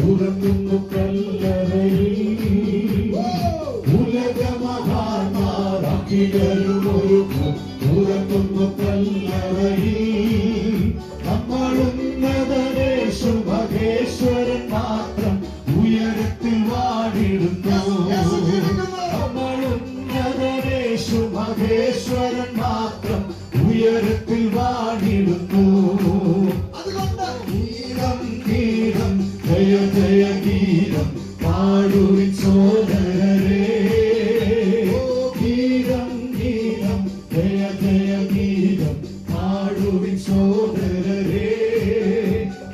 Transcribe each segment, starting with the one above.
ഉറങ്ങുന്നു കല്ലറയിൽ ഉലകമഹാന്മാരാക്കിയൊരു ഉറങ്ങുന്നു കല്ലറയിൽ നമ്മളുന്നതനേശു മഹേശ്വരൻ മാത്രം ഉയരത്തിൽ വാണിടുന്നു നമ്മളുന്നതനേശു മഹേശ്വരൻ മാത്രം ഉയരത്തിൽ വാണിടുന്നു ജയ ജയ ഗീതം പാടുവിൻ സോദരരേ ഗീതം ഗീതം ജയ ജയ ഗീതം പാടുവിൻ സോദരരേ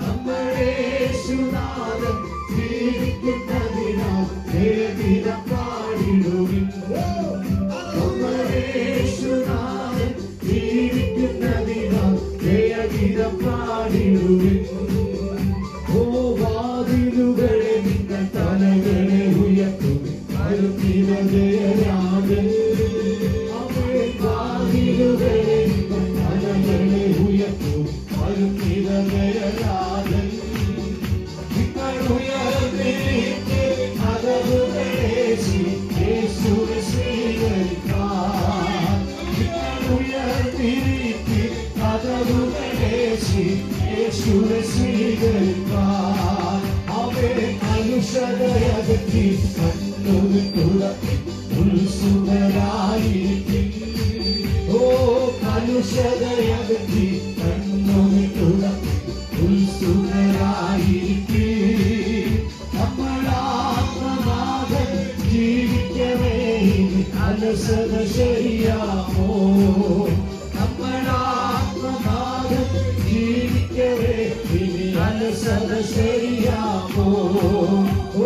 നമ്മുടെ യേശുനാഥൻ ജീവിക്കുന്നതിനാൽ ജയഗീതം പാടിടുവിൻ നമ്മുടെ യേശുനാഥൻ ജീവിക്കുന്നതിനാൽ ജയഗീതം പാടിടുവിൻ വാതിലുകളെ നിങ്ങൾ തലകളെ ഉയർത്തുവിൻ ജയരാജൻ വാതിലുകളെ നിങ്ങൾ തലകളെ ഉയർത്തുവിൻ ജയരാജൻ നിങ്ങൾ ഉയർന്നിരിക്കെ കതവുകളേശി യേശുവെ സ്വീകരിക്കാൻ നിങ്ങൾ ഉയർന്നിരിക്കെ കതവുകളേശി യേശുവെ സ്വീകരിക്കാൻ കലുഷതയകറ്റി കണ്ണുകൾ തുറക്കി ഉത്സുകരായിരിക്കും ഓ കലുഷതയകറ്റി കണ്ണുകൾ തുറക്കി ഉത്സുകരായിരിക്കും നമ്മളാത്മനാഥൻ ജീവിക്കവേ അലസത ശരിയാമോ നമ്മളാത്മനാഥൻ ജീവിക്കവേ ഇനി അലസത ശരിയാമോ ഓ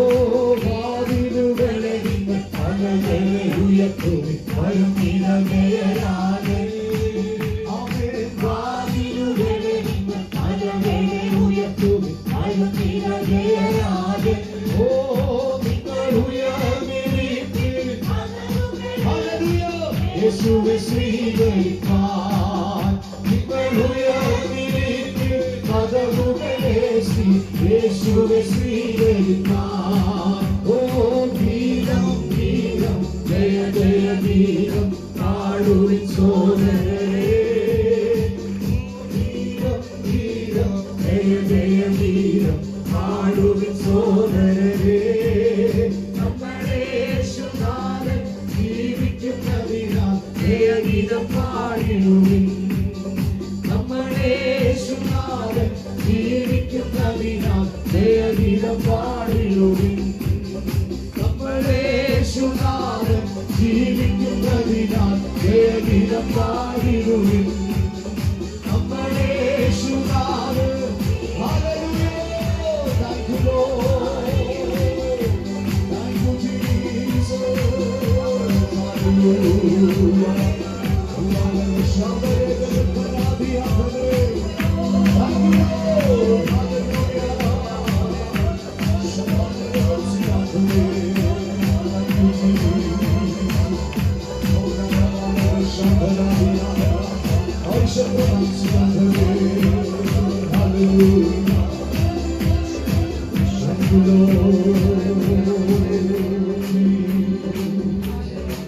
വാതിലുകളെ നിങ്ങൾ തലകളെ ഉയർത്തുവിൻ വരും നിറമേറാതെ വാതിലുകളെ നിങ്ങൾ തലകളെ ഉയർത്തുവിൻ വരും നിറമേറാതെ ഓ നിങ്ങൾ ഉയർന്നിരിപ്പിൽ യേശുവെ സ്വീകരിക്കാൻ നിങ്ങൾ ഉയർന്നിരിപ്പിൽ കതവുകളേശി യേശുവെ സ്വീകരിക്കാൻ ഓ ഗീതം ഗീതം ജയ ജയ ഗീതം പാടുവിൻ സോദരരേ ഗീതം ഗീതം ജയ ജയ ഗീതം പാടുവിൻ സോദരരേ നമ്മുടെ യേശുനാഥൻ ജീവിക്കുന്നതിനാൽ ജയഗീതം പാടിടുവിൻ നമ്മുടെ യേശുനാഥൻ ജീവിക്കുന്നതിനാൽ ജയഗീതം പാടിടുവിൻ നമ്മുടെ യേശുനാഥൻ ജീവിക്കുന്നതിനാൽ ജയഗീതം പാടിടുവിൻ നമ്മുടെ യേശുനാഥൻ Thank you, Lord. Thank you, Jesus. Hallelujah. Hallelujah.